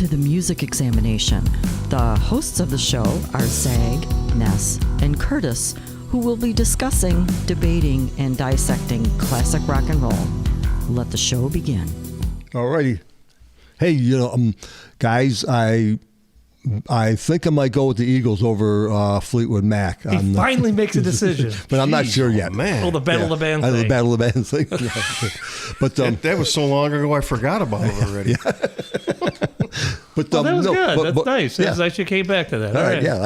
to the music examination. The hosts of the show are Zag, Ness, and Curtis, who will be discussing, debating, and dissecting classic rock and roll. Let the show begin. Alrighty. Hey, guys, I think I might go with the Eagles over Fleetwood Mac. He finally makes a decision. But I'm not sure yet. Man. Oh, the Battle of the Band thing. The Battle of the Band thing. But that was so long ago, I forgot about it already. But that was good. That's nice. Yeah. That's nice you came back to that. All right, yeah.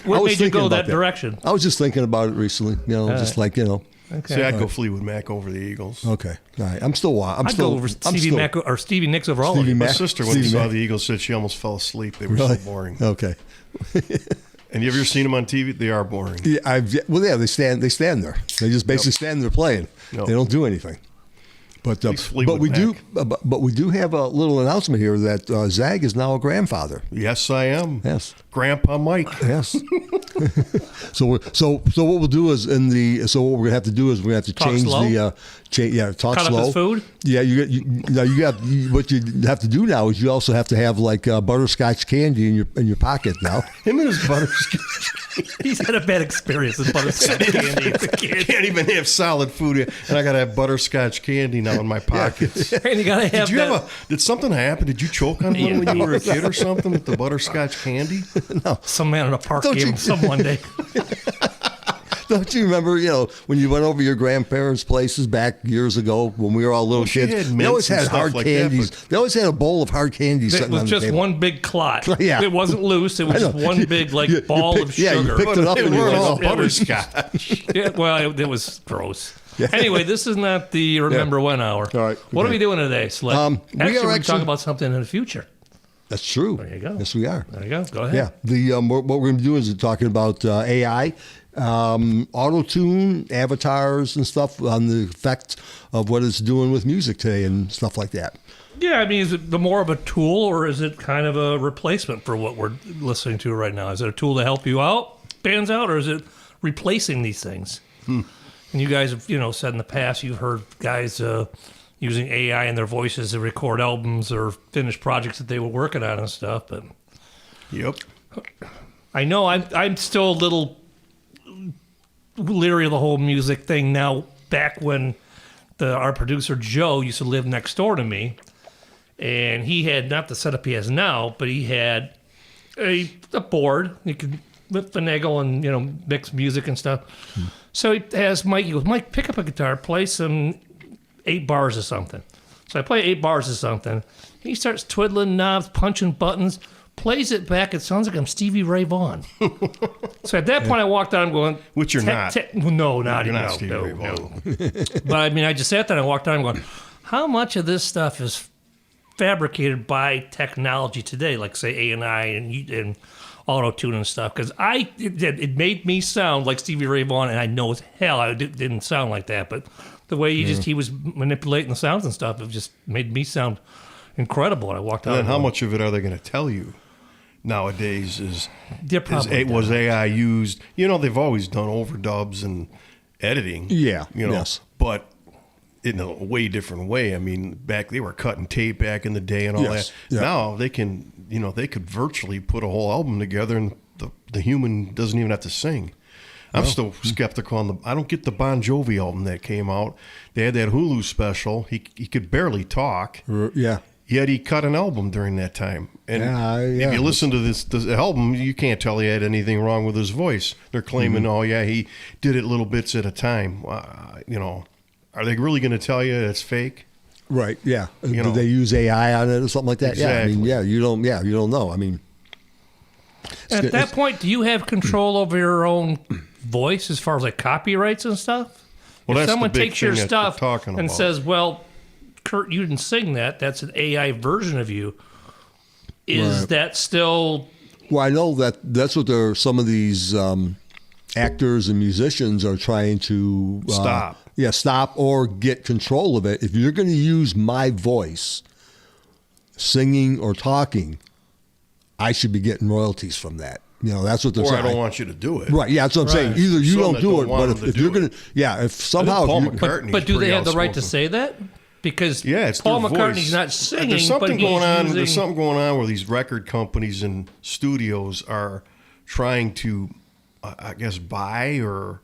What made you go that direction? I was just thinking about it recently. Okay. See, I'd go Fleetwood Mac over the Eagles. Okay. All right. I'd go over Stevie Nicks over all of them. My sister, when she saw the Eagles, said she almost fell asleep. They were so boring. Okay. And you ever seen them on TV? They are boring. Yeah, they stand there. They just basically stand there playing. Yep. They don't do anything. But we do have a little announcement here that Zag is now a grandfather. Yes, I am. Yes, Grandpa Mike. Yes. So what we'll do is what we're gonna have to do is we're gonna have to talk change slow? Talk Cut slow. up his food. Yeah, what you have to do now is you also have to have like butterscotch candy in your pocket now. Him and his butterscotch. He's had a bad experience with butterscotch candy as a kid. Can't even have solid food, and I gotta have butterscotch candy now in my pockets. And you gotta have Did something happen? Did you choke on one when you were a kid or something with the butterscotch candy? No. Some man in a park gave him some one day. Don't you remember, when you went over your grandparents' places back years ago when we were all little kids? They always had hard candies. They always had a bowl of hard candies sitting on the table. It was just one big clot. Yeah. It wasn't loose. It was just one big ball of sugar. Yeah, you picked it up and you were all butterscotch. It was gross. Anyway, this is not the Remember When hour. All right. What are we doing today, Slick? We're talking about something in the future. That's true. There you go. Yes, we are. There you go. Go ahead. Yeah. What we're going to do is talking about AI, auto-tune, avatars and stuff on the effect of what it's doing with music today and stuff like that. Yeah, I mean, is it more of a tool or is it kind of a replacement for what we're listening to right now? Is it a tool to help you out, bands out, or is it replacing these things? And you guys have, said in the past you've heard guys using AI in their voices to record albums or finish projects that they were working on and stuff. But yep, I know I'm still a little leery of the whole music thing now. Back when our producer Joe used to live next door to me, and he had not the setup he has now, but he had a board. You could finagle and mix music and stuff. So he has Mike. He goes, Mike, pick up a guitar, play some 8 bars or something. So I play 8 bars or something. He starts twiddling knobs, punching buttons, plays it back. It sounds like I'm Stevie Ray Vaughan. So at that point, I walked out. I'm going, which you're not. No, not you're even. Not Stevie Ray Vaughan. But I mean, I just sat there and I walked out. I'm going, how much of this stuff is fabricated by technology today, like say A&I and auto-tune and stuff? Because it made me sound like Stevie Ray Vaughan, and I know as hell I didn't sound like that, but the way he was manipulating the sounds and stuff, it just made me sound incredible. And I walked out. And then how much of it are they going to tell you nowadays was AI used? They've always done overdubs and editing. Yeah. Yes. But in a way different way. I mean, back they were cutting tape back in the day and all that. Yeah. Now they can, they could virtually put a whole album together and the human doesn't even have to sing. I'm still skeptical on I don't get the Bon Jovi album that came out. They had that Hulu special. He could barely talk. Yeah. Yet he cut an album during that time. And if you listen to this album, you can't tell he had anything wrong with his voice. They're claiming, he did it little bits at a time. Are they really going to tell you it's fake? Right. Yeah. Did they use AI on it or something like that? Exactly. Yeah. I mean, you don't know. I mean, at that point, do you have control over your own voice as far as like copyrights and stuff? Well, if that's someone the big takes your thing stuff that we're talking and about. says, "Well, Kurt, you didn't sing that. That's an AI version of you." Is that still? Well, I know that's what some of these actors and musicians are trying to stop. Stop or get control of it. If you're going to use my voice, singing or talking, I should be getting royalties from that. That's what they're saying. Or I don't want you to do it. Right, yeah, that's what I'm saying. Either you don't do it, but if you're going to, if somehow... Paul McCartney But do they have the right to say that? because it's Paul their McCartney's voice. not singing, There's something but he's going on. using... There's something going on where these record companies and studios are trying to, I guess, buy or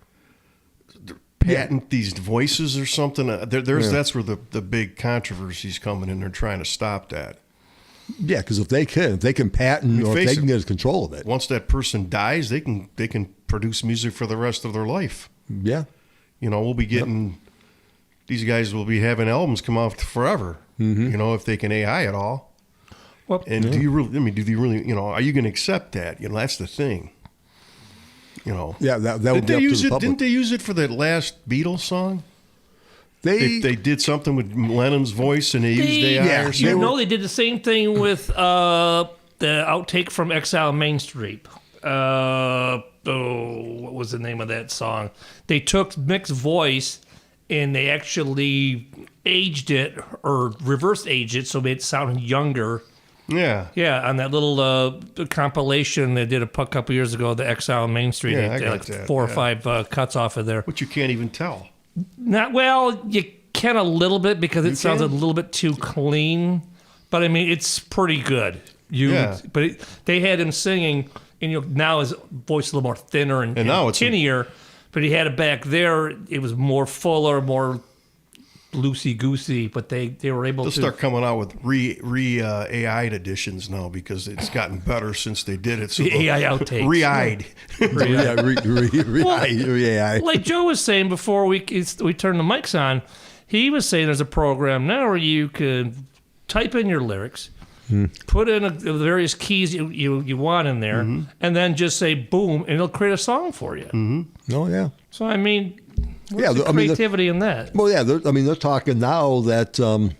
patent these voices or something. That's where the big controversy's coming in. They're trying to stop that. Yeah, because if they can patent or if they can get control of it. Once that person dies, they can produce music for the rest of their life. Yeah. We'll be getting these guys will be having albums come out forever. Mm-hmm. If they can AI it all. Well, and do you really? I mean, do you really? Are you going to accept that? That's the thing. Yeah, that would be up to the public. Didn't they use it for that last Beatles song? They did something with Lennon's voice and they used AI or something. They did the same thing with the outtake from Exile Main Street. What was the name of that song? They took Mick's voice and they actually aged it or reverse aged it so it sounded younger. Yeah. Yeah, on that little compilation they did a couple years ago, the Exile Main Street. Yeah, I they got like that. 4 or 5 cuts off of there. But you can't even tell. Not well, you can a little bit because it sounds a little bit too clean, but I mean it's pretty good. They had him singing, and now his voice is a little more thinner and now it's tinnier, but he had it back there. It was more fuller, more loosey goosey, but they were able They'll to start coming out with AI editions now because it's gotten better since they did it. So the AI outtakes. Re-eyed. Yeah, Like Joe was saying before we turned the mics on, he was saying there's a program now where you can type in your lyrics, put in the various keys you want in there, and then just say boom, and it'll create a song for you. Mm-hmm. Oh yeah. So I mean, what's the creativity in that? Well, yeah. They're talking now that the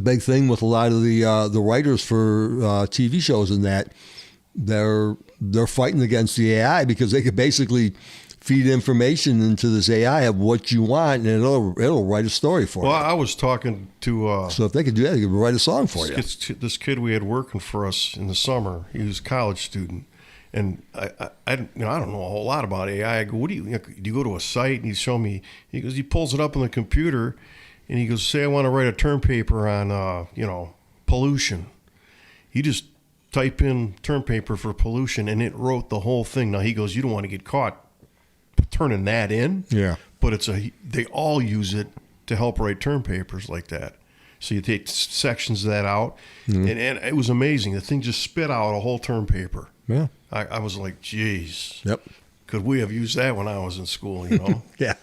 big thing with a lot of the writers for TV shows and that they're fighting against the AI because they could basically feed information into this AI of what you want, and it'll write a story for you. Well, I was talking to so if they could do that, they could write a song for you. This kid we had working for us in the summer. He was a college student, and I don't know a whole lot about AI. I go, what do you go to a site? And he's showing me. He goes, he pulls it up on the computer, and he goes, say I want to write a term paper on pollution. He just type in term paper for pollution, and it wrote the whole thing. Now he goes, you don't want to get caught turning that in. Yeah. But they all use it to help write term papers like that. So you take sections of that out, and it was amazing. The thing just spit out a whole term paper. Yeah. I was like, geez. Yep. Could we have used that when I was in school, Yeah.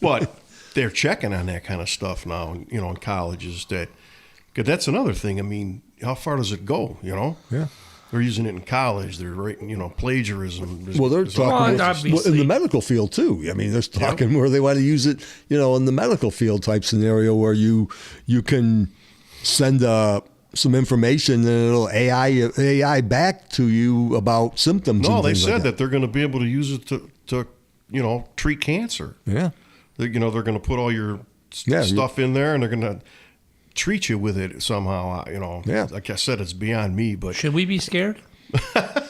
But they're checking on that kind of stuff now, in colleges. Because that's another thing. I mean, how far does it go, Yeah. They're using it in college. They're writing, plagiarism. Well, they're talking in the medical field too. I mean, they're talking where they want to use it, in the medical field type scenario where you can send some information and it'll AI back to you about symptoms. No, and they things said like that they're going to be able to use it to treat cancer. Yeah. They're going to put all your stuff in there and they're going to treat you with it somehow. Yeah. Like I said, it's beyond me. But Should we be scared?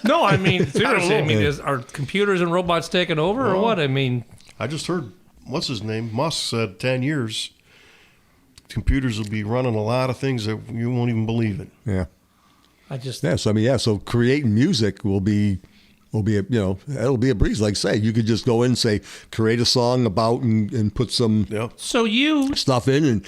No, I mean seriously. I mean, are computers and robots taking over or what? I mean, I just heard what's his name, Musk said 10 years. Computers will be running a lot of things that you won't even believe it. Yeah. so creating music will be it'll be a breeze. Like say, you could just go in and say, create a song about and put some stuff in and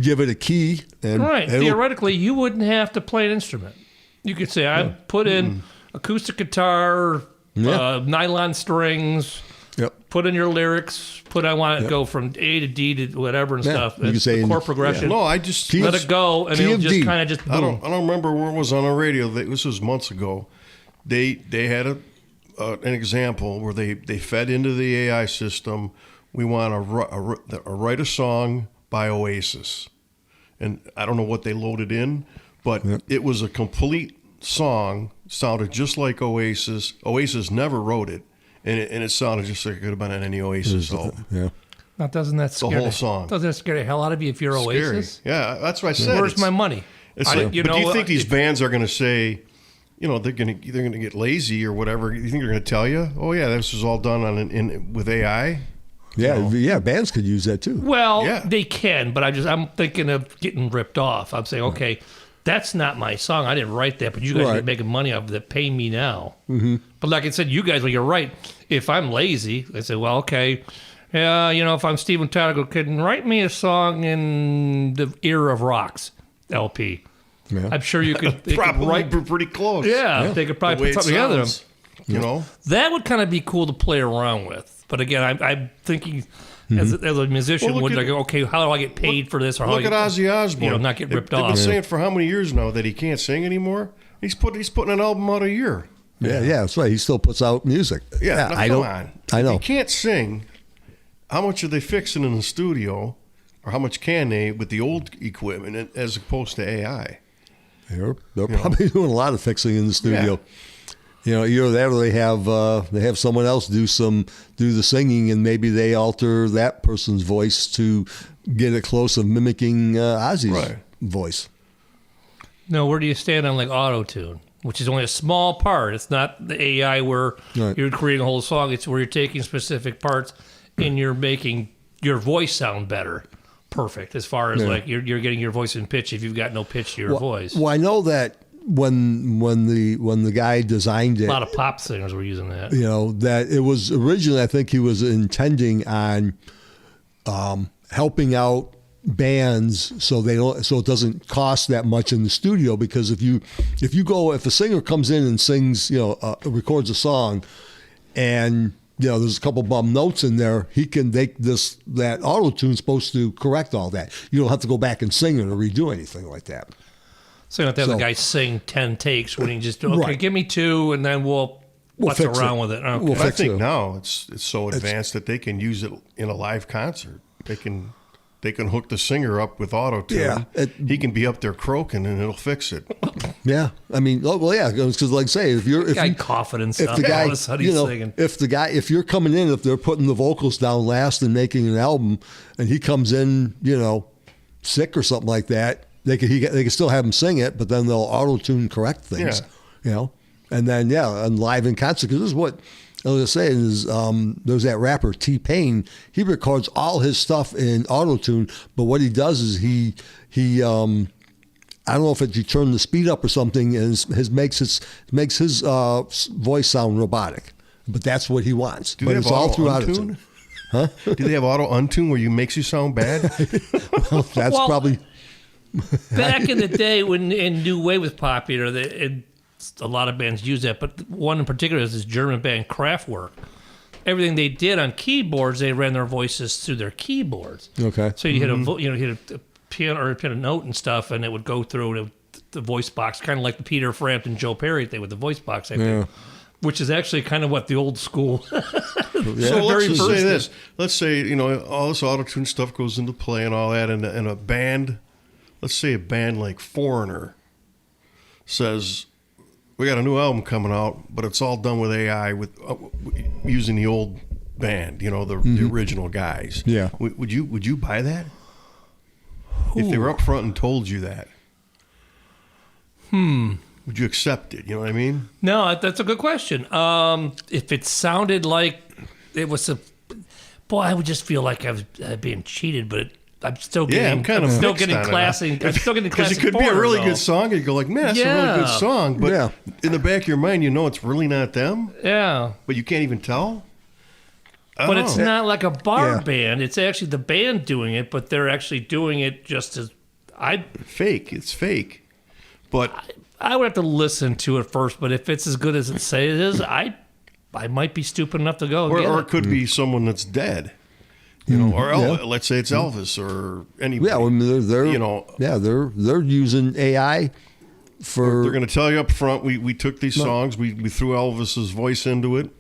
give it a key. And theoretically, you wouldn't have to play an instrument. You could say, I put in acoustic guitar, nylon strings. Yep. Put in your lyrics. I want it to go from A to D to whatever and stuff. You can say the chord progression. No, I just let it go, and it'll just kind of just boom. I don't remember where it was on the radio. This was months ago. They had an example where they fed into the AI system. We want to write a song by Oasis, and I don't know what they loaded in, but it was a complete song. Sounded just like Oasis. Oasis never wrote it. And it sounded just like it could have been on any Oasis album. Yeah. Now, doesn't that scare the whole song? Doesn't that scare the hell out of you if you're Oasis? Scary. Yeah, that's what I said. Where's my money? But do you think these bands are going to say, they're going to get lazy or whatever? You think they're going to tell you, oh yeah, this was all done with AI? Yeah, bands could use that too. Well, Yeah. they can, but I'm thinking of getting ripped off. I'm saying, okay, that's not my song. I didn't write that, but you guys Right. are making money off of it. Pay me now. Mm-hmm. But like I said, you guys, well, you're right. If I'm lazy, I say, well, okay, yeah, if I'm Steven Tyler, can write me a song in the era of rocks LP. Yeah. I'm sure you could. They could Probably write. pretty close. Yeah, they could The probably way put it something together. sounds, you know? That would kind of be cool to play around with. But again, I'm thinking as a musician, Well, look would at- like, okay, how do I get paid for this? Or how Look do at I Ozzy Osbourne. not get ripped They've off. been saying for how many years now that he can't sing anymore? He's putting an album out a year. Yeah, that's right. He still puts out music. Yeah, now, I come don't. on. I If know. you can't sing, how much are they fixing in the studio, or how much can they with the old equipment as opposed to AI? They're probably doing a lot of fixing in the studio. Either that or they have someone else do the singing, and maybe they alter that person's voice to get it close of mimicking Ozzy's Right. voice. No, where do you stand on like auto-tune, which is only a small part? It's not the AI where Right. you're creating a whole song. It's where you're taking specific parts and you're making your voice sound better. Perfect. As far as like you're getting your voice in pitch if you've got no pitch to your voice. Well, I know that when the guy designed it, A lot of pop singers were using that. that it was originally, I think he was intending on helping out bands so it doesn't cost that much in the studio, because if a singer comes in and sings, records a song, and there's a couple bum notes in there, that auto tune's supposed to correct all that. You don't have to go back and sing it or redo anything like that. So you don't have to have So- the guy sing 10 takes when he just, Right. give me 2 and then we'll futz fix around it. with it. Okay. We'll But I fix think it. now it's so advanced that they can use it in a live concert. They can hook the singer up with auto tune. Yeah, He can be up there croaking and it'll fix it. Yeah, I mean, because like say if guy coughing and stuff. the guy, all of a sudden he's singing. if you're coming in, if they're putting the vocals down last and making an album, and he comes in, sick or something like that, they can still have him sing it, but then they'll auto tune correct things, and then and live in concert, because this is what I was saying is there's that rapper T-Pain. He records all his stuff in auto tune, but what he does is he I don't know if he turned the speed up or something, and makes his voice sound robotic. But that's what he wants. Do but they have it's all auto through untune? autotune. Do they have auto untune where you makes you sound bad? That's Well, probably Back in the day when New Wave was popular, a lot of bands use that, but one in particular is this German band Kraftwerk. Everything they did on keyboards, they ran their voices through their keyboards. okay. So you hit a piano or a note and stuff, and it would go through the voice box, kind of like the Peter Frampton, Joe Perry thing with the voice box, I think, which is actually kind of what the old school. So very let's just first say this. Let's say, all this auto-tune stuff goes into play and all that, and a band, let's say a band like Foreigner says, we got a new album coming out, but it's all done with AI, with using the old band, the original guys. Yeah. Would you buy that? If they were up front and told you that? Would you accept it? You know what I mean? No, that's a good question. If it sounded like it was I would just feel like I was being cheated, but I'm still getting. I'm kind of still mixed getting on it. classy. I'm still getting Because classic. it could be a Foreigner, really though. good song, and you go like, man, that's a really good Yeah. song. But Yeah. in the back of your mind, it's really not them. Yeah, But you can't even tell. I but don't it's know. not like a bar Yeah. band. It's actually the band doing it, but they're actually doing it just as Fake. It's fake. But I would have to listen to it first. But if it's as good as it say it is, I might be stupid enough to go. And get or it. it could be someone that's dead. Or let's say it's Elvis or anybody. Yeah, I mean, they're using AI for They're going to tell you up front. We took these songs. We threw Elvis's voice into it.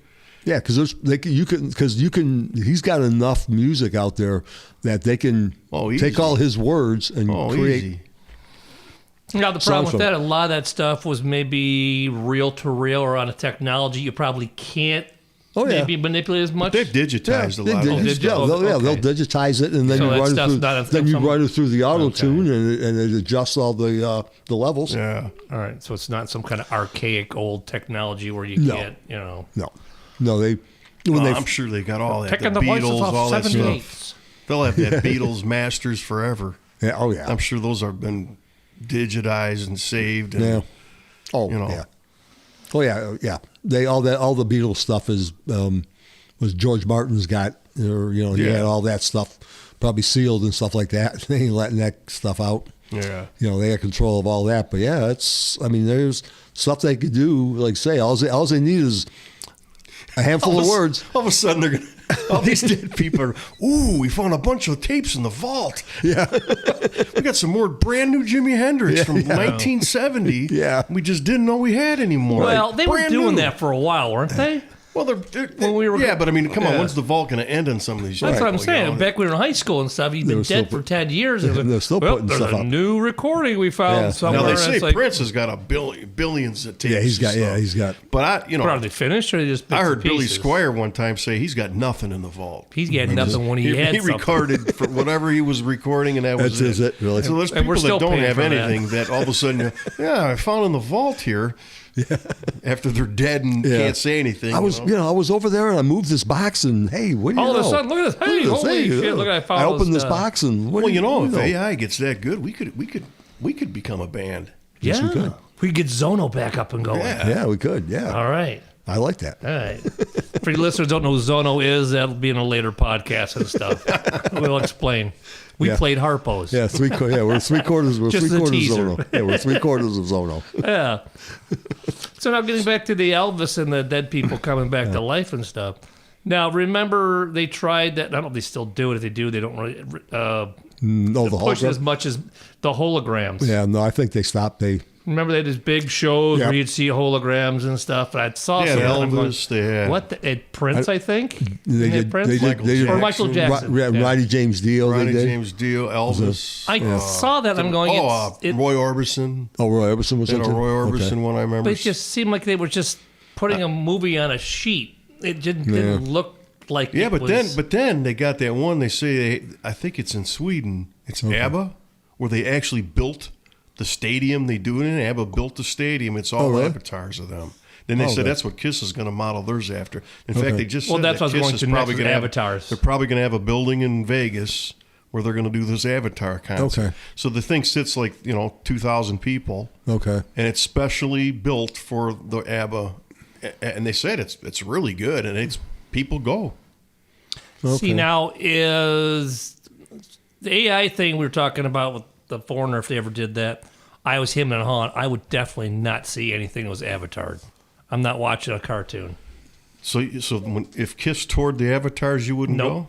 Yeah, because he's got enough music out there that they can Oh, take easy. all his words and create. Easy. Now, the problem Songs with from- that, a lot of that stuff was maybe reel to reel or on a technology you probably can't Oh, yeah. maybe manipulate as much. They've digitized a lot of did this you? stuff. Okay. They'll digitize it, and then So you that run it stuff's through. not a- Then you some- run it through the auto tune, and it adjusts all the levels. Yeah. All right, so it's not some kind of archaic old technology where you No. can't, No, When they I'm sure they got all that. Taking The the voices Beatles, off all that 78s. stuff. They'll have that Beatles masters forever. yeah, oh yeah, I'm sure those have been digitized and saved. And, yeah. Oh you know. yeah. Oh yeah, yeah. They all the Beatles stuff is was George Martin's got, or he Yeah. had all that stuff probably sealed and stuff like that. They ain't letting that stuff out. Yeah. They had control of all that. But yeah, there's stuff they could do. Like say, all they need is a handful of words. All of a sudden, they're gonna. All these dead people are. Ooh, we found a bunch of tapes in the vault. Yeah, We got some more brand new Jimi Hendrix from 1970. Yeah. we just didn't know we had anymore. Well, they were Brand doing new. that for a while, weren't they? Well, When we were- yeah, but I mean, come on, Yeah. when's the vault going to end on some of these? That's what I'm people, saying. you know? Back when we were in high school and stuff, he'd They been were still dead for put- 10 years. And They're still putting there's stuff a up. new recording we found Yeah. somewhere. Now they and say it's like, Prince has got billions of tapes. yeah. He's got. and Yeah, stuff. he's got. But are they finished or are they just bits I heard and Billy pieces? Squire one time say he's got nothing in the vault. He's got nothing when he had He something. recorded for whatever he was recording, and that was That's it, really. So there's And we're people still that don't paying have for that. anything that all of a sudden, I found in the vault here. After they're dead and Yeah. can't say anything. I was, I was over there and I moved this box and hey, what do you All know? of a sudden, look at this. Hey, Look at holy this. shit, look, I found I opened this this, box and what Well, do if know? AI gets that good, we could become a band. Yeah. we could. We could get Zono back up and going. Yeah. Yeah, we could. Yeah, All right. I like that. All right. For you listeners who don't know who Zono is, that'll be in a later podcast and stuff. We'll explain. We Yeah. played Harpos. Yeah, we're three quarters. We're Just three the quarters teaser. Zono. Yeah, we're three quarters of Zono. Yeah. So now getting back to the Elvis and the dead people coming back to life and stuff. Now, remember they tried that. I don't know if they still do it. If they do, they don't really No, the push it as hologram. much as the holograms. Yeah, no, I think they stopped. They Remember they had these big shows Yeah. where you'd see holograms and stuff. And I saw Yeah, some of them going, Elvis, they had- what? Prince, I think? they Didn't did. Prince? They did. Michael They did. Or Michael Jackson. Yeah. Rodney James Dio. Ronnie they did. James Dio, Elvis. I saw that. I'm going, Roy Orbison. Oh, Roy Orbison was They in had a it? Roy Orbison Okay. one I remember. but it just seemed like they were just putting a movie on a sheet. It didn't look like Yeah, it but was, then they got that one. They say I think it's in Sweden. It's ABBA, where they actually built the stadium. They do it in ABBA. Built the stadium. It's all really? avatars of them. Then they said okay. that's what Kiss is going to model theirs after. In fact, they just Well, said that's that what I was Kiss going is to probably next, gonna have- avatars. They're probably going to have a building in Vegas where they're going to do this Avatar concert. Okay. So the thing sits like 2,000 people, Okay. and it's specially built for the ABBA. And they said it's really good, and it's people go. See, now is the AI thing we were talking about with the Foreigner, if they ever did that, I was him and Han, I would definitely not see anything that was avatared. I'm not watching a cartoon. So if Kiss toured the Avatars, you wouldn't Nope.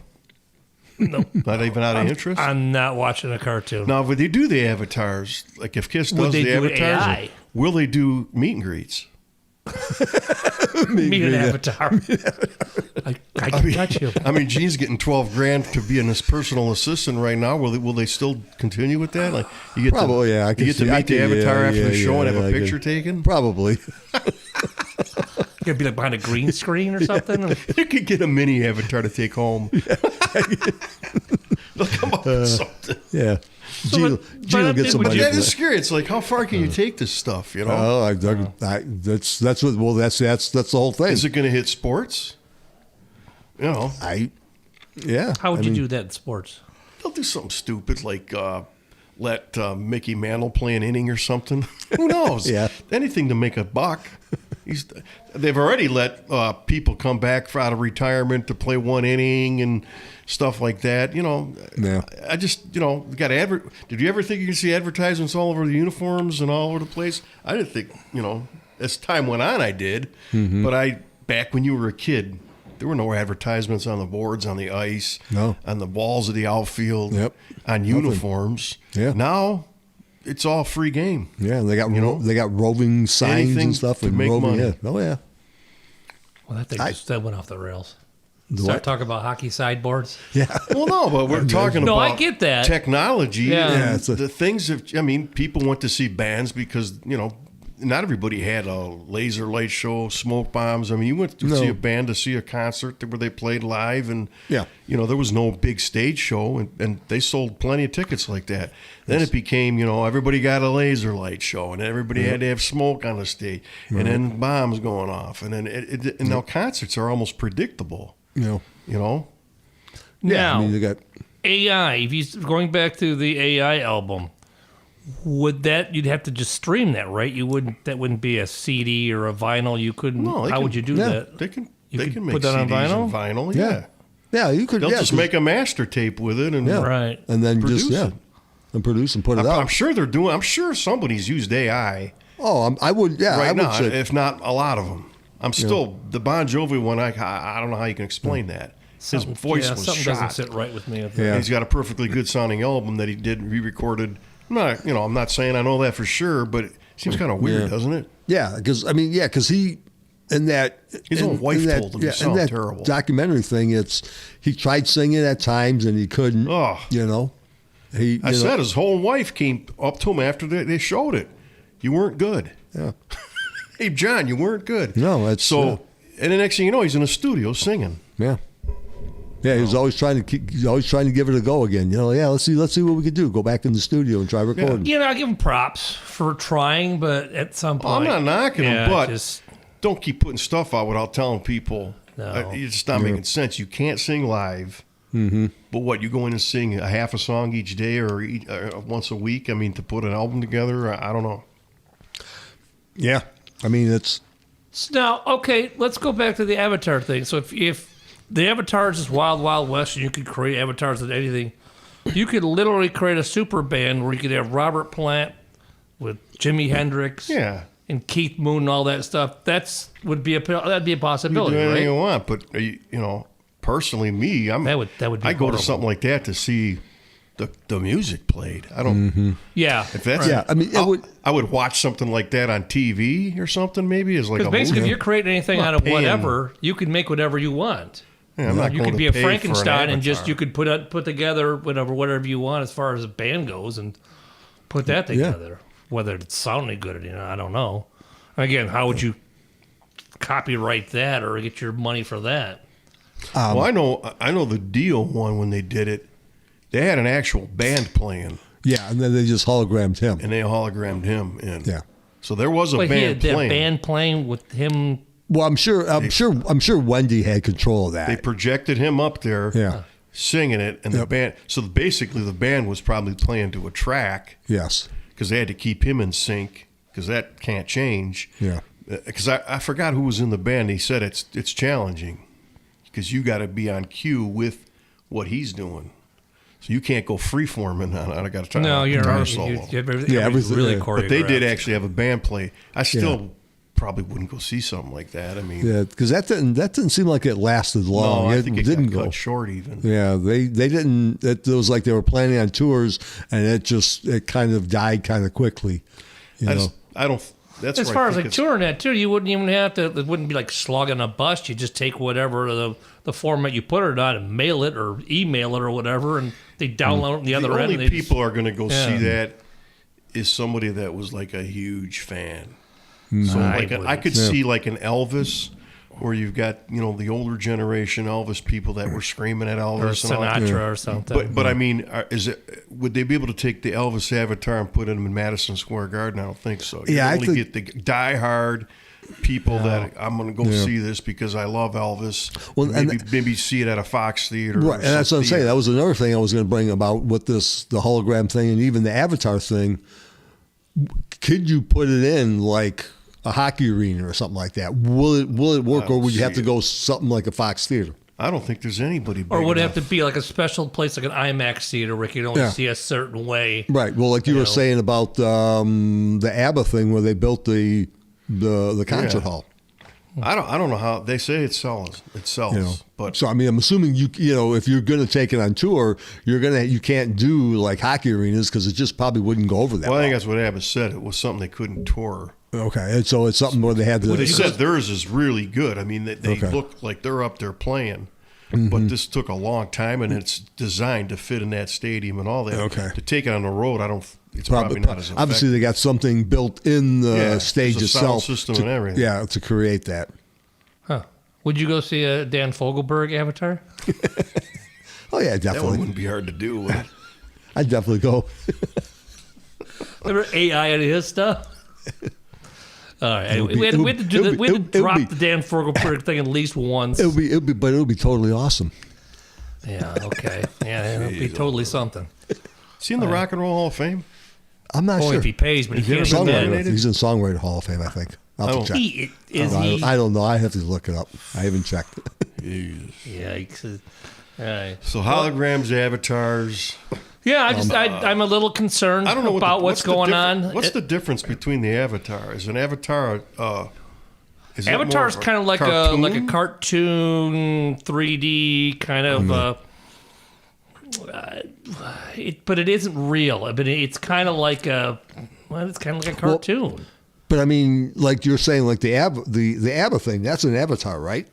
go? No, Not even out of interest? I'm not watching a cartoon. Now, would they do the Avatars? Like if Kiss Would does they the do Avatars, AI? will they do meet and greets? Meet an avatar. I got you. I mean, Gene's getting $12,000 to be his personal assistant right now. Will they still continue with that? Like you get Probably, to, yeah. I you can get to see- I meet the can- Avatar yeah, after the yeah, show and yeah, have a I can- picture taken. Probably. You're gonna be like behind a green screen or something. You could get a mini Avatar to take home. They'll come up with something. Yeah. So, Gene but will I get did- somebody. Yeah, for it's that. scary. It's like how far can you take this stuff? You know, Oh, that's what. Well, that's the whole thing. is it going to hit sports? You know, Yeah. How would I you mean, do that in sports? they'll do something stupid like let Mickey Mantle play an inning or something. Who knows? Yeah. Anything to make a buck. They've already let people come back out of retirement to play one inning and stuff like that. You know, Yeah. I just, got did you ever think you could see advertisements all over the uniforms and all over the place? I didn't think, as time went on, I did. Mm-hmm. But back when you were a kid, there were no advertisements on the boards, on the ice, No. on the walls of the outfield, Yep. on uniforms. Yeah. Now it's all free game. Yeah, and they got roving signs Anything and stuff to and make roving. money. Yeah. Oh yeah. Well, that thing that went off the rails. The Start what? talking about hockey sideboards. Yeah. Well, no, but we're talking No, about I get that. technology. Yeah. And Yeah, it's the things of, people went to see bands because, not everybody had a laser light show, smoke bombs. I mean, you went to see a band to see a concert where they played live, and Yeah. there was no big stage show, and they sold plenty of tickets like that. Then it became, everybody got a laser light show, and everybody had to have smoke on the stage, and then bombs going off, and then and now concerts are almost predictable. Yeah, Now, I mean, they got. AI, if you going back to the AI album, you'd have to just stream that, right? That wouldn't be a CD or a vinyl. You couldn't. No, how would you do that? They can could make put that on CDs vinyl? and vinyl. Yeah. Yeah, you could. They'll yeah, just 'cause- make a master tape with it, and Right. and then produce just it. and produce and put it I'm out. sure they're doing. I'm sure somebody's used AI I would. Yeah, I right would now, say. if not a lot of them. I'm still the Bon Jovi one. I don't know how you can explain that. His voice was something shot. doesn't sit right with me. Yeah. He's got a perfectly good sounding album that he did re-recorded. I'm not saying I know that for sure, but it seems kind of weird, Yeah. doesn't it? Yeah, because he in that His own wife in that, told him he in sounded that terrible. documentary thing. He tried singing at times and he couldn't. Oh. I said his whole wife came up to him after they showed it. You weren't good. Yeah. Hey, John, you weren't good. No, that's so. And the next thing you know, he's in a studio singing. Yeah. Yeah, he was always trying to give it a go again. Let's see what we could do. Go back in the studio and try recording. I give him props for trying, but at some point, I'm not knocking him, but just, don't keep putting stuff out without telling people. No. It's just not making sense. You can't sing live. Mm-hmm. But what, you go in and sing a half a song each day or once a week? I mean, to put an album together, I don't know. Yeah. I mean, it's now okay. Let's go back to the Avatar thing. So if the Avatars is Wild Wild West, and you could create avatars of anything, you could literally create a super band where you could have Robert Plant with Jimi Hendrix, Yeah. and Keith Moon and all that stuff. That'd be a You can possibility, do anything right? you want, but personally, me, That would be I go horrible. to something like that to see the music played. I don't. Yeah, If that's Yeah, I mean, I would watch something like that on TV or something. Maybe as like because a basically, if movie. you're creating anything I'm out not of paying- whatever, you can make whatever you want. Yeah, I'm not You going could to be a pay for an Frankenstein and just avatar. you could put together whatever you want as far as a band goes and put that together. Whether it sound any good, I don't know. Again, how would you copyright that or get your money for that? Well, I know the Dio one when they did it. They had an actual band playing, yeah, and then they just hologrammed him. and they hologrammed him in. Yeah. So there was a But he band had that playing. band playing with him. Well, I'm sure Wendy had control of that. They projected him up there, Yeah. singing it, and the Yep. band. So basically, the band was probably playing to a track Yes. because they had to keep him in sync because that can't change. Yeah. Because I forgot who was in the band. He said it's challenging because you got to be on cue with what he's doing. So you can't go freeforming on I got to try No, a you're guitar right. solo. Everything's everything- really yeah. choreographed. But they did actually have a band play. I still probably wouldn't go see something like that. I mean, Yeah, because that didn't seem like it lasted long. no, I think it didn't got go. cut short even. Yeah, they didn't. It was like they were planning on tours, and it kind of died kind of quickly. I don't. That's As where I far as think like it's- touring that too, you wouldn't even have to. It wouldn't be like slogging a bus. You just take whatever the format you put it on and mail it or email it or whatever, and they download it on the other the end. only and they people are going to go Yeah. see that is somebody that was like a huge fan. Hmm. So I like I wouldn't. could see like an Elvis, where you've got the older generation Elvis people that were screaming at or Elvis and all that. Sinatra or something. But I mean, would they be able to take the Elvis avatar and put him in Madison Square Garden? I don't think so. You Yeah, I only think- get the diehard people that I'm going to go see this because I love Elvis. Well, and maybe see it at a Fox theater. Right, and that's what I'm some saying. theater. That was another thing I was going to bring about with the hologram thing and even the avatar thing. Could you put it in like a hockey arena or something like that? Will it work, or would you have to go something like a Fox theater? I don't think there's anybody. or big would it enough. have to be like a special place, like an IMAX theater, where you can only Yeah. see a certain way? Right. Well, like you were saying about the ABBA thing where they built the concert Yeah. hall. I don't know how they say it sells. It sells, but So I mean, I'm assuming if you're going to take it on tour, you can't do like hockey arenas because it just probably wouldn't go over that. well, I think well. that's what Abbott said. It was something they couldn't tour. Okay, and so it's something where they had to. They said theirs is really good. I mean, they Okay. look like they're up there playing, Mm-hmm. but this took a long time, and it's designed to fit in that stadium and all that. Okay. To take it on the road, I don't. it's probably not as effective. Obviously, they got something built in the stage there's a sound itself. system and everything. Yeah, to create that. Huh. Would you go see a Dan Fogelberg Avatar? Oh yeah, That one definitely. wouldn't be hard to do. would it? I'd definitely go. Remember AI and his stuff? All right, It would be- we had it would- to do it the, would we be- had to it would drop be- the Dan Fogelberg thing at least once. It would be totally awesome. Yeah, okay. Yeah, it'll be totally something. Is he in the Rock and Roll Hall of Fame? I'm not Only sure. if he pays, but he Have you can't ever be been dead. nominated? He's in Songwriter Hall of Fame, I think. I'll have to check. Is he? I don't know. I have to look it up. I haven't checked. Yikes. All right. So holograms, avatars. Yeah, I'm a little concerned I don't know about what's going on. What's the difference between the avatar? Is an avatar? Is that more Avatar's of a kind of like cartoon? a cartoon 3D kind of. But it isn't real. I mean, it's kind of like it's kind of like a cartoon. But I mean, like you're saying, like the ABBA thing, that's an avatar, right?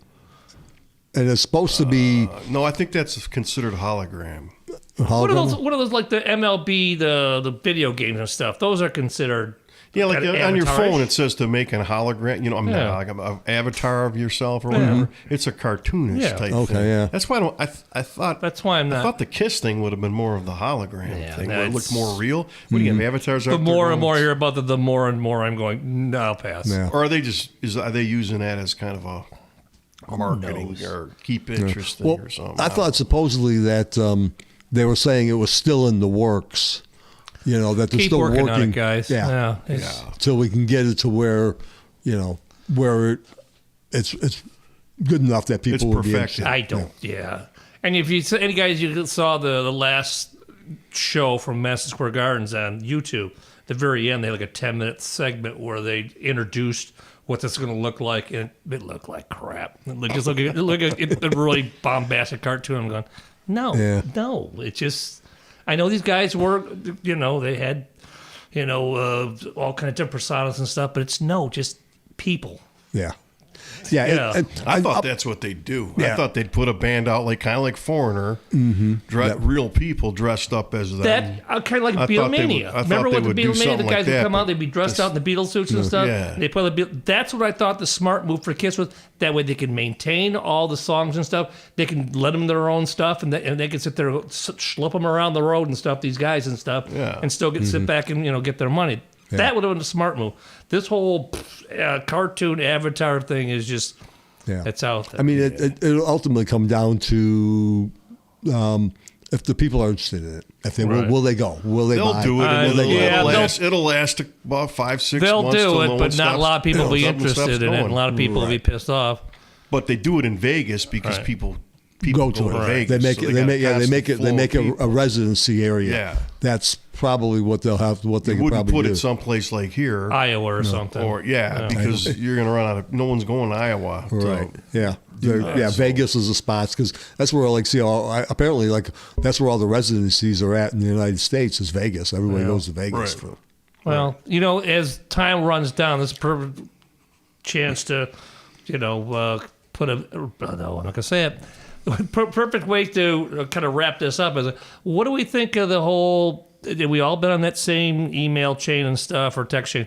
And it's supposed to be No, I think that's considered a hologram. hologram. What are those like the MLB, the video games and stuff? Those are considered. Yeah, like kinda on your avatar-ish. phone, it says to make an hologram. You know, I mean, Yeah. like an avatar of yourself or whatever. It's a cartoonish Yeah. type Okay, thing. yeah. That's why I thought. That's why I'm I not. thought the Kiss thing would have been more of the hologram Yeah, thing, where it looked that's- more real. What do you have avatars? The out there more and going- more I hear about the more and more I'm going. No, I'll pass. Yeah. Or are they just? Are they using that as kind of a marketing or keep interest thing Well, or something? I thought supposedly that they were saying it was still in the works. You know, that they're Keep still working on it, guys. Yeah. It's- Till we can get it to where, where it's good enough that people It's will be perfected. interested. I don't. Yeah. And if you any guys you saw the last show from Madison Square Gardens on YouTube, at the very end they had like a 10-minute segment where they introduced what this is going to look like, and it looked like crap. It looked like a really bombastic cartoon. I'm going, no, it just. I know these guys were, they had, all kind of different personas and stuff, but it's just people. Yeah. Yeah. Yeah. I thought that's what they do. I Yeah. thought they'd put a band out kind of like Foreigner, real people dressed up as them. That kind of like I thought they Beatlemania. would- I thought Remember they what the would do Beatlemania? The something guys like would that, come out, but they'd be dressed out in the Beatles suits and stuff. Yeah. They play that's what I thought the smart move for Kiss was. That way they can maintain all the songs and stuff. They can let them their own stuff, and they can sit there, schlep them around the road and stuff. These guys and stuff, Yeah. and still sit back and get their money. That would have been a smart move. This whole cartoon avatar thing is just. Yeah. It's out there. I mean, it'll ultimately come down to if the people are interested in it. If they will they go? Will they They'll buy? do it. Uh, And it'll, yeah, it'll last about 5-6 They'll months. do till it, no but one not stops- a lot of people will be something stops interested in it. And a going. lot of people will be pissed off. But they do it in Vegas because Right. people Go go to to it. Vegas. They make so it. They got make. Yeah. They constant make it. They flow make of a people. residency area. Yeah. That's probably what they'll have. What they You could wouldn't probably put do. it someplace like here, Iowa or something. or because you're going to run out of. No one's going to Iowa. Right. So, Yeah. Vegas is the spots because that's where apparently that's where all the residencies are at in the United States is Vegas. Everybody goes to Vegas. Right. Well, as time runs down, this is a perfect chance to, put a. No, I'm not gonna say it. Perfect way to kind of wrap this up is, what do we think of the whole? Did we all been on that same email chain and stuff or text chain?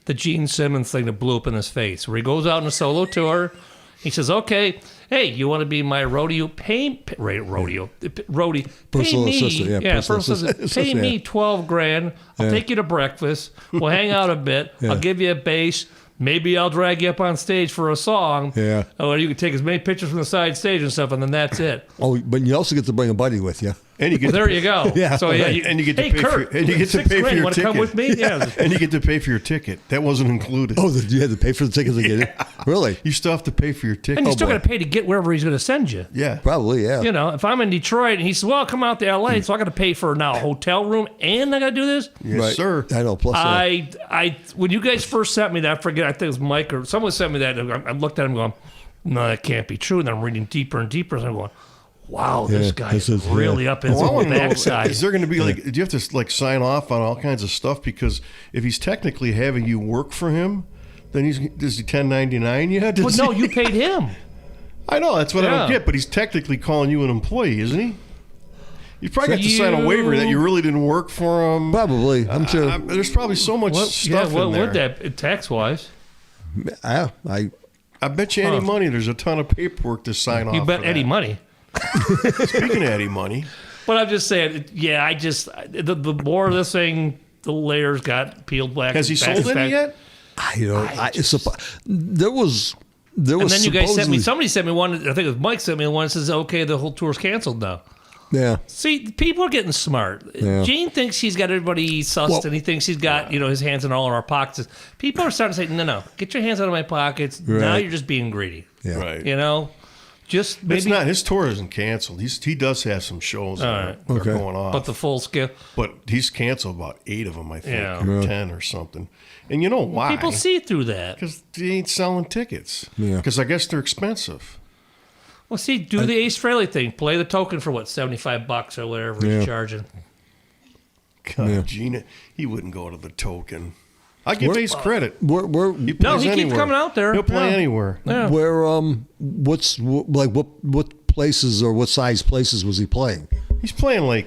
The Gene Simmons thing that blew up in his face, where he goes out on a solo tour. He says, "Okay, hey, you want to be my roadie? Roadie, pay Personal me, assistant, yeah, personal personal assistant, pay assistant, me yeah. $12,000. I'll take you to breakfast. We'll hang out a bit. I'll give you a bass. Maybe I'll drag you up on stage for a song. Yeah. Or you can take as many pictures from the side stage and stuff, and then that's it. Oh, but you also get to bring a buddy with you. and you get There you go. Yeah. So yeah, and you get to hey, pay Kurt, for and you get to $6,000, pay for your wanna ticket. come with me? Yeah. And you get to pay for your ticket. That wasn't included. Oh, you had to pay for the ticket to get in? Really? You still have to pay for your ticket. And you still boy. got to pay to get wherever he's going to send you. Yeah. Probably, yeah. If I'm in Detroit and he says, "Well, come out to LA," so I got to pay for now a hotel room and I got to do this. Yes, Right. sir. I know. Plus, I when you guys first sent me that, I forget, I think it was Mike or someone sent me that. I looked at him going, "No, that can't be true." And then I'm reading deeper and deeper, and I'm going, "Wow, this guy this is is- really up his Well, I want to know, backside." is there going to be do you have to sign off on all kinds of stuff? Because if he's technically having you work for him, then is he 1099 yet? Well, no, you paid him. I know, that's what I Yeah. don't get, but he's technically calling you an employee, isn't he? You probably got to sign a waiver that you really didn't work for them. Probably, I'm sure. There's probably so much stuff what in there. would that tax wise? I I bet you Eddie Money there's a ton of paperwork to sign off. You bet for Eddie that. Money. Speaking of Eddie Money, But I'm just saying, yeah, the more this thing, the layers got peeled back. has he back sold and any back. yet? there was And then you guys sent me. supposedly- Somebody sent me one. I think it was Mike sent me one. That says, "Okay, the whole tour's canceled now." Yeah. See, people are getting smart. Yeah. Gene thinks he's got everybody sussed, Well- and he thinks he's got his hands in all of our pockets. People are starting to say, "No, get your hands out of my pockets." Now Right. you're just being greedy. Yeah. Right. Just maybe. It's not his tour isn't canceled. He does have some shows that are Okay. going on. But the full scale. But he's canceled about 8 of them, I think, Yeah. or 10 or something. And you know why? People see through that. Because they ain't selling tickets. Yeah. Because I guess they're expensive. Well, see, do the Ace Frehley thing. Play the token for what, $75 or whatever Yeah. he's charging. God, Yeah. Gene, he wouldn't go to the token. I give Ace credit. Where He No, plays he keeps anywhere. coming out there. He'll play Yeah. anywhere. Yeah. what places or what size places was he playing? He's playing like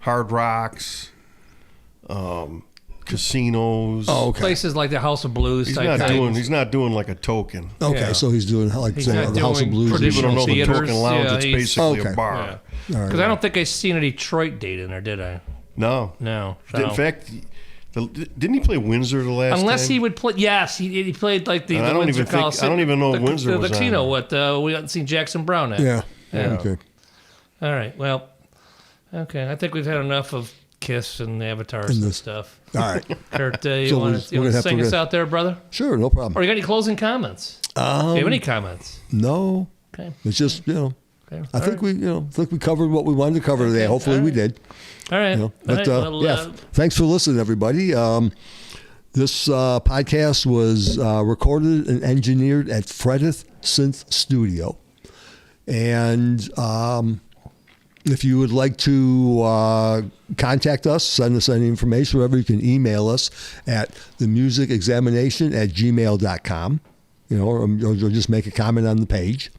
Hard Rocks, casinos. Oh, okay. Places like the House of Blues He's type not things. doing. He's not doing like a token. Okay, Yeah. so he's doing like He's say, not the House of doing Blues. traditional People don't know the theaters. token lounge. Yeah, it's he's- basically Okay. a bar. All right. Because I don't think I seen a Detroit date in there, did I? No. No. In So- fact, didn't he play Windsor the last unless time? he would play. Yes, he played like the And I don't Windsor even think- Coliseum. I don't even know if the, Windsor the, was the on casino. there. What we hadn't seen Jackson Brown at. Yeah. Yeah. Okay. All right. Well. Okay. I think we've had enough of Kiss and avatars and this- stuff. All right. Kurt, you So want we're to gonna have sing to- us out there, brother? Sure, no problem. Or you got any closing comments? Do you have any comments? No. Okay. It's just Okay. I think we covered what we wanted to cover today. Hopefully all we right. did. All right. But All right. Well, yeah, thanks for listening, everybody. This podcast was recorded and engineered at Fredith Synth Studio, and if you would like to contact us, send us any information, whatever, you can email us at themusicexamination@gmail.com, or just make a comment on the page,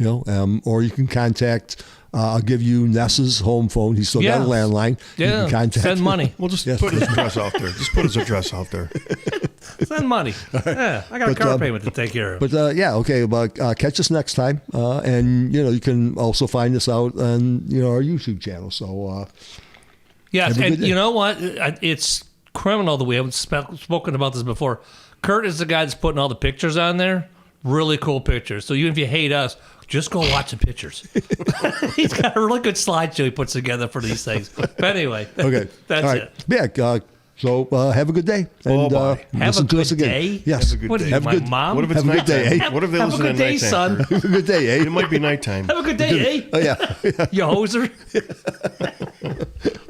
or you can contact, I'll give you Ness's home phone. He's still got a Yeah. landline. You Yeah. can contact Send money. We'll just Yes. put his address out there. Just put his address out there. Send money. Yeah. I got a But, car payment to take care of. But okay, but catch us next time, and you can also find us out on our YouTube channel. So Yes, Have a and good day. you know what? It's criminal that we haven't spoken about this before. Kurt is the guy that's putting all the pictures on there. Really cool pictures. So even if you hate us, just go watch the pictures. He's got a really good slideshow he puts together for these things. But anyway, okay, that's all right. it. Yeah. So have a good day, and bye. Have listen a to good us again. day? Yes, Have a good What day. are you, Have a my good- mom? What if it's Have a good day, nighttime? eh? What if they Have a listen good at day, nighttime? son. have a good day, eh? It might be nighttime. Have a good day, eh? Oh yeah. You hoser.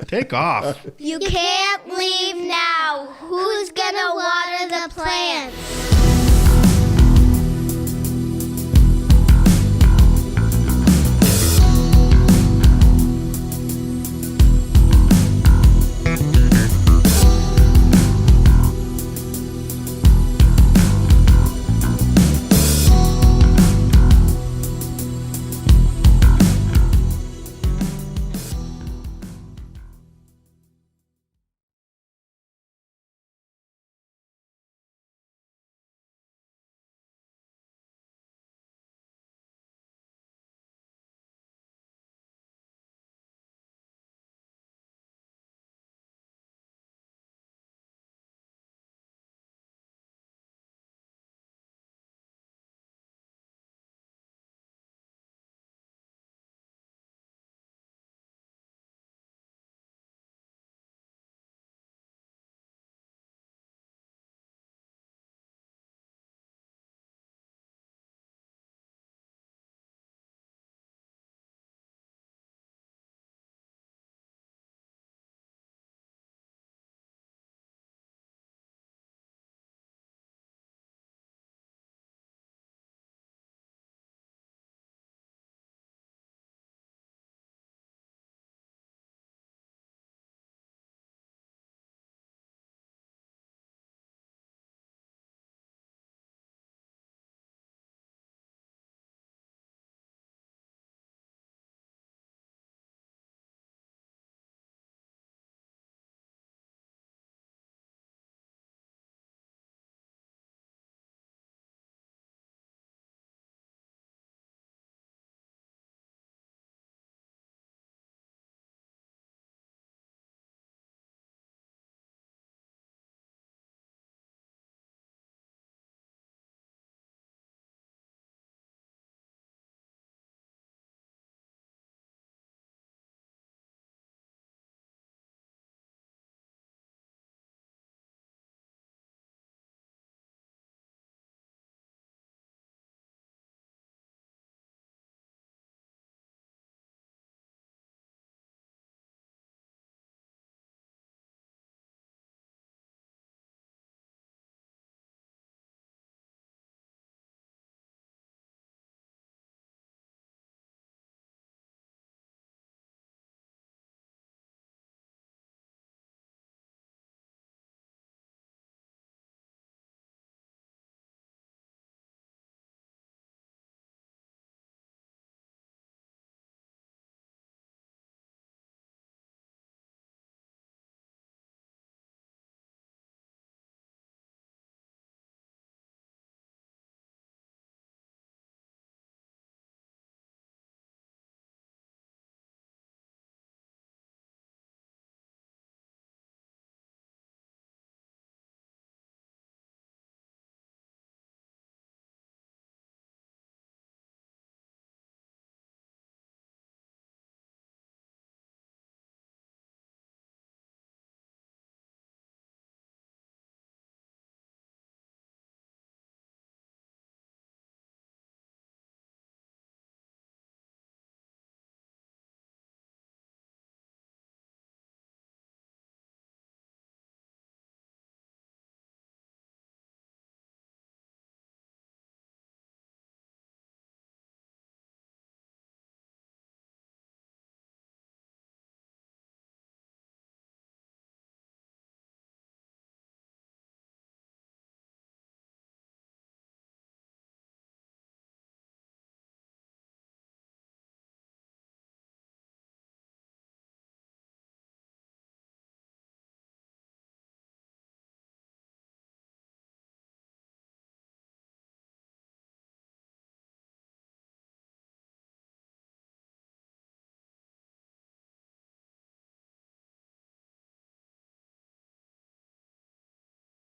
Take off. You can't leave now. Who's gonna water the plants?